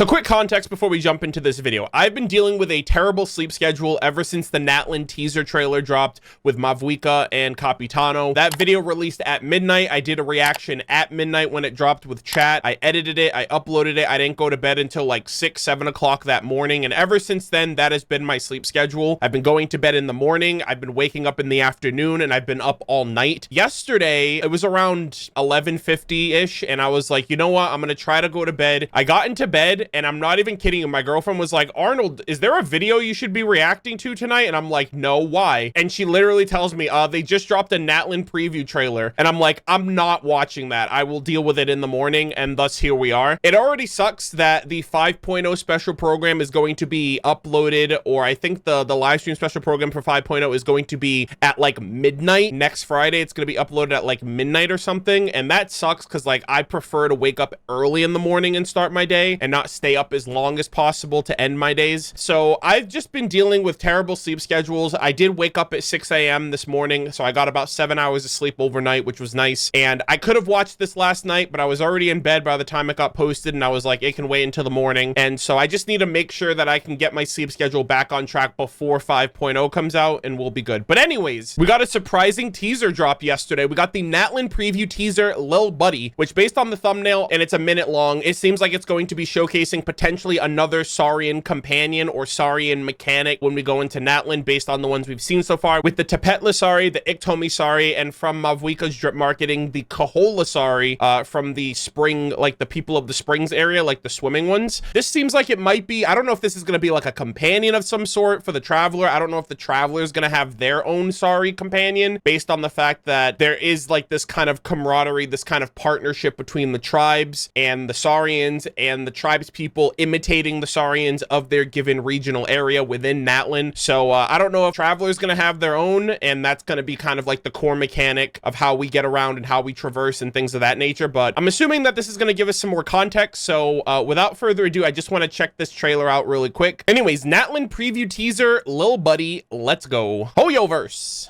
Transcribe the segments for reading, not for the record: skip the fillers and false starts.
So quick context before we jump into this video. I've been dealing with a terrible sleep schedule ever since the Natlan teaser trailer dropped with Mavuika and Capitano. That video released at midnight. I did a reaction at midnight when it dropped with chat. I edited it, I uploaded it. I didn't go to bed until like 6, 7 o'clock that morning. And ever since then, that has been my sleep schedule. I've been going to bed in the morning. I've been waking up in the afternoon, and I've been up all night. Yesterday, it was around 11:50-ish, and I was like, you know what? I'm gonna try to go to bed. I got into bed, and I'm not even kidding you. My girlfriend was like, Arnold, is there a video you should be reacting to tonight? And I'm like, no, why? And she literally tells me, they just dropped a Natlan preview trailer. And I'm like, I'm not watching that. I will deal with it in the morning. And thus here we are. It already sucks that the 5.0 special program is going to be uploaded, or I think the live stream special program for 5.0 is going to be at like midnight next Friday. It's going to be uploaded at like midnight or something. And that sucks because like I prefer to wake up early in the morning and start my day and not stay up as long as possible to end my days. So I've just been dealing with terrible sleep schedules. I did wake up at 6 a.m. this morning, so I got about 7 hours of sleep overnight, which was nice. And I could have watched this last night, but I was already in bed by the time it got posted, and I was like, it can wait until the morning. And so I just need to make sure that I can get my sleep schedule back on track before 5.0 comes out, and we'll be good. But anyways, we got a surprising teaser drop yesterday. We got the Natlan preview teaser, Lil Buddy, which based on the thumbnail, and it's a minute long, it seems like it's going to be showcasing potentially another Saurian companion or Saurian mechanic when we go into Natlan, based on the ones we've seen so far, with the Tepetlasari, the Iktomisari, and from Mavuika's drip marketing, the Kaholasari from the spring, like the people of the springs area, like the swimming ones. This seems like it might be, I don't know if this is going to be like a companion of some sort for the Traveler. I don't know if the Traveler is going to have their own Sari companion, based on the fact that there is like this kind of camaraderie, this kind of partnership between the tribes and the Saurians, and the tribes people imitating the Saurians of their given regional area within Natlan. So I don't know if Traveler's going to have their own, and that's going to be kind of like the core mechanic of how we get around and how we traverse and things of that nature. But I'm assuming that this is going to give us some more context. So without further ado, I just want to check this trailer out really quick. Anyways, Natlan preview teaser, Lil Buddy, let's go. Hoyoverse.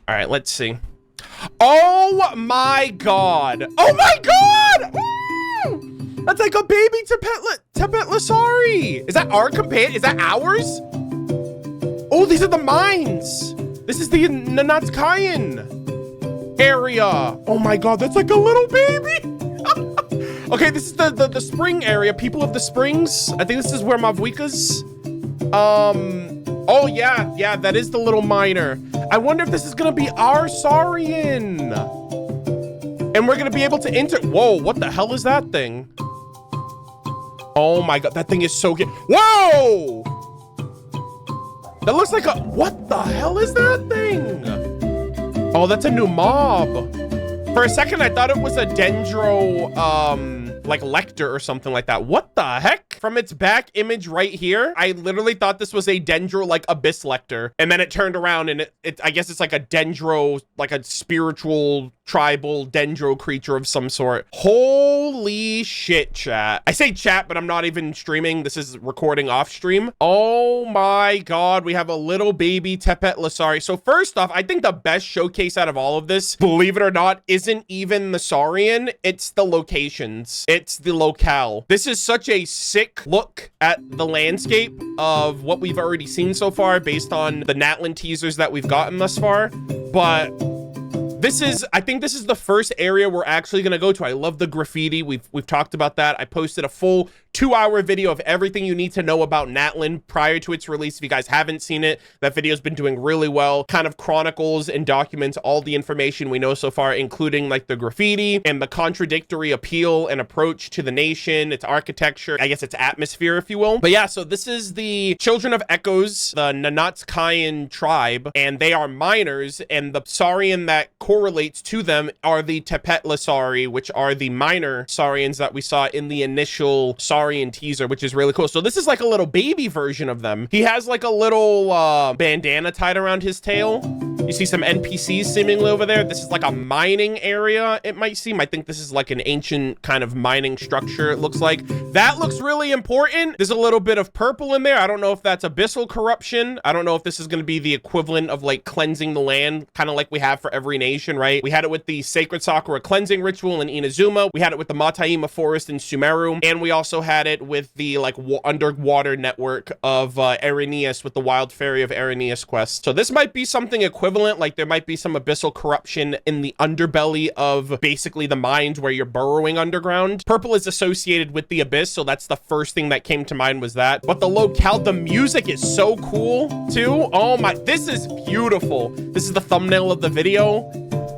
All right, let's see. Oh my god. Oh my god! Ooh! That's like a baby Tepetlasari. Is that our companion? Is that ours? Oh, these are the mines. This is the Nanatskayan area. Oh my god, that's like a little baby. Okay, this is the spring area, people of the springs. I think this is where Mavuika's. Oh yeah, that is the little miner. I wonder if this is gonna be our Saurian. And we're gonna be able to enter. Whoa, what the hell is that thing? Oh my god, that thing is so good. Whoa! That looks like a, what the hell is that thing? Oh, that's a new mob. For a second, I thought it was a Dendro, like Lecter or something like that. What the heck? From its back image right here, I literally thought this was a Dendro, like Abyss Lecter. And then it turned around and I guess it's like a Dendro, like a spiritual tribal Dendro creature of some sort. Holy shit, chat. I say chat, but I'm not even streaming. This is recording off stream. Oh my god, we have a little baby Tepetlasari. So first off, I think the best showcase out of all of this, believe it or not, isn't even the Saurian. It's the locations. It's the locale. This is such a sick look at the landscape of what we've already seen so far based on the Natlan teasers that we've gotten thus far. But I think this is the first area we're actually going to go to. I love the graffiti. We've talked about that. I posted a full 2-hour video of everything you need to know about Natlan prior to its release. If you guys haven't seen it, that video's been doing really well. Kind of chronicles and documents all the information we know so far, including like the graffiti and the contradictory appeal and approach to the nation, its architecture, I guess its atmosphere, if you will. But yeah, so this is the Children of Echoes, the Nanatskayan tribe, and they are miners, and the Saurian that correlates to them are the Tepetlasari, which are the minor Saurians that we saw in the initial Saurian teaser, which is really cool. So this is like a little baby version of them. He has like a little bandana tied around his tail. You see some NPCs seemingly over there. This is like a mining area, it might seem. I think this is like an ancient kind of mining structure, it looks like. That looks really important. There's a little bit of purple in there. I don't know if that's abyssal corruption. I don't know if this is going to be the equivalent of like cleansing the land, kind of like we have for every nation, right? We had it with the Sacred Sakura cleansing ritual in Inazuma. We had it with the Mataima forest in Sumeru. And we also had it with the like underwater network of Arrhenius with the Wild Fairy of Arrhenius quest. So this might be something equivalent. Like there might be some abyssal corruption in the underbelly of basically the mines where you're burrowing underground. Purple is associated with the abyss, so that's the first thing that came to mind was that. But the locale, the music is so cool too. Oh my, this is beautiful. This is the thumbnail of the video.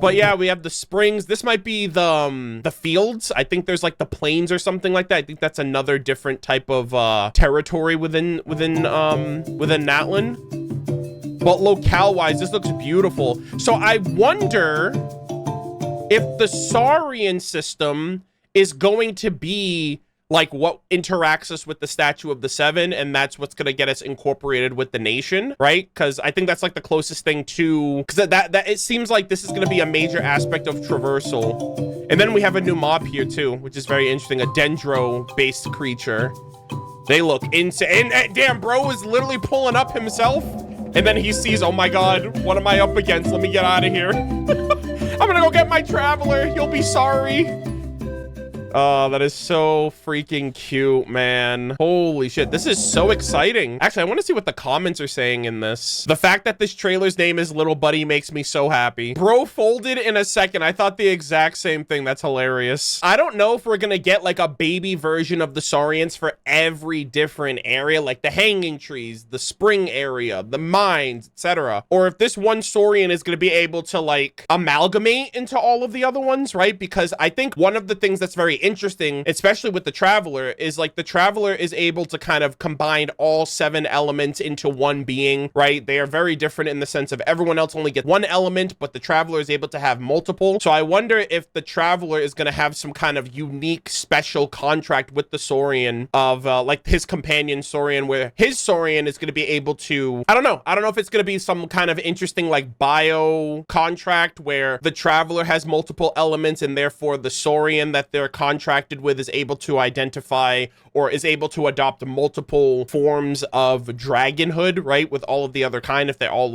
But yeah, we have the springs. This might be the fields. I think there's like the plains or something like that. I think that's another different type of territory within Natlan. But locale-wise, this looks beautiful. So I wonder if the Saurian system is going to be like what interacts us with the Statue of the Seven, and that's what's gonna get us incorporated with the nation, right? Because I think that's like the closest thing to, because that it seems like this is gonna be a major aspect of traversal. And then we have a new mob here too, which is very interesting, a dendro-based creature. They look insane. And damn, bro is literally pulling up himself, and then he sees, oh my god, what am I up against? Let me get out of here. I'm gonna go get my traveler. You'll be sorry. Oh, that is so freaking cute, man. Holy shit. This is so exciting. Actually, I want to see what the comments are saying in this. The fact that this trailer's name is Little Buddy makes me so happy. Bro folded in a second. I thought the exact same thing. That's hilarious. I don't know if we're gonna get like a baby version of the Saurians for every different area, like the hanging trees, the spring area, the mines, etc. Or if this one Saurian is gonna be able to like amalgamate into all of the other ones, right? Because I think one of the things that's very interesting, especially with the Traveler, is like the Traveler is able to kind of combine all 7 elements into one being, right? They are very different in the sense of everyone else only gets one element, but the Traveler is able to have multiple. So I wonder if the Traveler is going to have some kind of unique special contract with the Saurian of like his companion Saurian, where his Saurian is going to be able to, I don't know if it's going to be some kind of interesting like bio contract where the Traveler has multiple elements and therefore the Saurian that they're contracted with is able to identify or is able to adopt multiple forms of dragonhood, right? With all of the other kind, if they're all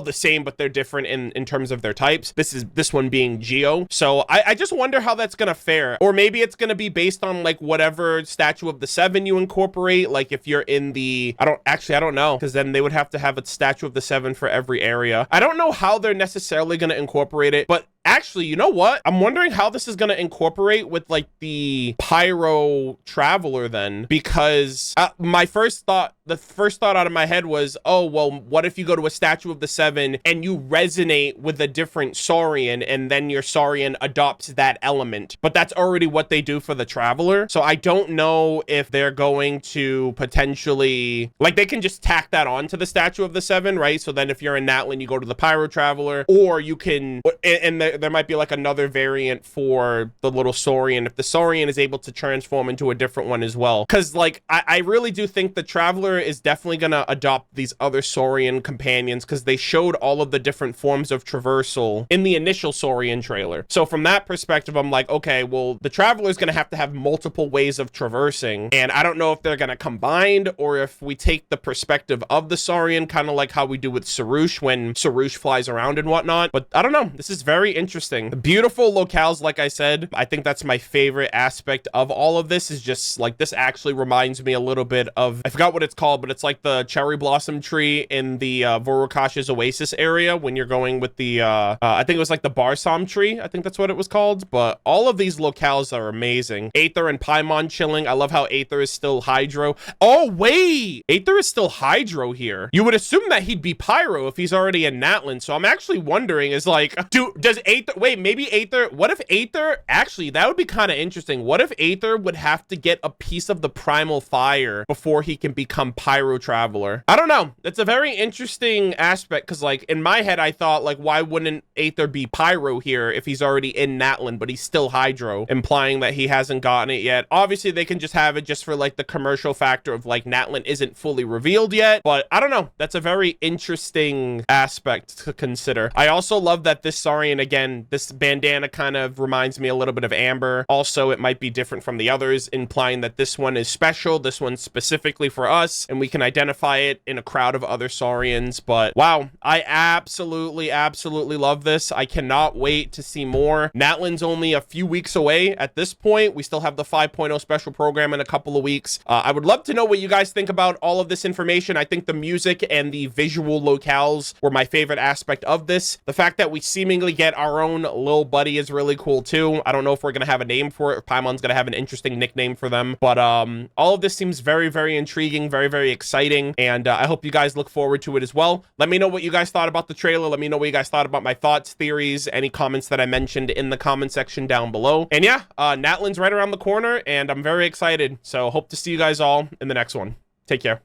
the same, but they're different in terms of their types. This one being Geo. So I just wonder how that's gonna fare. Or maybe it's gonna be based on like whatever Statue of the Seven you incorporate. Like if you're in the, I don't know, because then they would have to have a Statue of the Seven for every area. I don't know how they're necessarily gonna incorporate it, but actually, you know what? I'm wondering how this is going to incorporate with like the Pyro Traveler then, because the first thought out of my head was, oh, well, what if you go to a Statue of the Seven and you resonate with a different Saurian and then your Saurian adopts that element? But that's already what they do for the Traveler. So I don't know if they're going to potentially, like they can just tack that on to the Statue of the Seven, right? So then if you're in Natlan, you go to the Pyro Traveler, or you can, and there might be like another variant for the little Saurian if the Saurian is able to transform into a different one as well. Because like I really do think the Traveler is definitely gonna adopt these other Saurian companions, because they showed all of the different forms of traversal in the initial Saurian trailer. So from that perspective, I'm like, okay, well, the Traveler is gonna have to have multiple ways of traversing, and I don't know if they're gonna combine or if we take the perspective of the Saurian, kind of like how we do with Sarush when Sarush flies around and whatnot. But I don't know, this is very interesting. Beautiful locales, like I said. I think that's my favorite aspect of all of this, is just like this actually reminds me a little bit of, I forgot what it's called, but it's like the cherry blossom tree in the Vorokash's Oasis area when you're going with the I think it was like the Barsam tree. I think that's what it was called. But all of these locales are amazing. Aether and Paimon chilling. I love how Aether is still Hydro. Oh wait, Aether is still Hydro here. You would assume that he'd be Pyro if he's already in Natlan. So I'm actually wondering, is like, does Aether, wait, maybe Aether, what if Aether, actually, that would be kind of interesting. What if Aether would have to get a piece of the primal fire before he can become Pyro Traveler? I don't know. That's a very interesting aspect, because like in my head, I thought like, why wouldn't Aether be Pyro here if he's already in Natlan, but he's still Hydro, implying that he hasn't gotten it yet. Obviously, they can just have it just for like the commercial factor of like Natlan isn't fully revealed yet, but I don't know. That's a very interesting aspect to consider. I also love that this Saurian, again, this bandana kind of reminds me a little bit of Amber. Also, it might be different from the others, implying that this one is special. This one's specifically for us, and we can identify it in a crowd of other Saurians. But wow, I absolutely love this. I cannot wait to see more. Natlan's only a few weeks away at this point. We still have the 5.0 special program in a couple of weeks. I would love to know what you guys think about all of this information. I think the music and the visual locales were my favorite aspect of this. The fact that we seemingly get our own little buddy is really cool too. I don't know if we're gonna have a name for it, if Paimon's gonna have an interesting nickname for them, but all of this seems very intriguing, very exciting, and I hope you guys look forward to it as well. Let me know what you guys thought about the trailer. Let me know what you guys thought about my thoughts, theories, any comments that I mentioned in the comment section down below. And yeah, Natlan's right around the corner, and I'm very excited, so hope to see you guys all in the next one. Take care.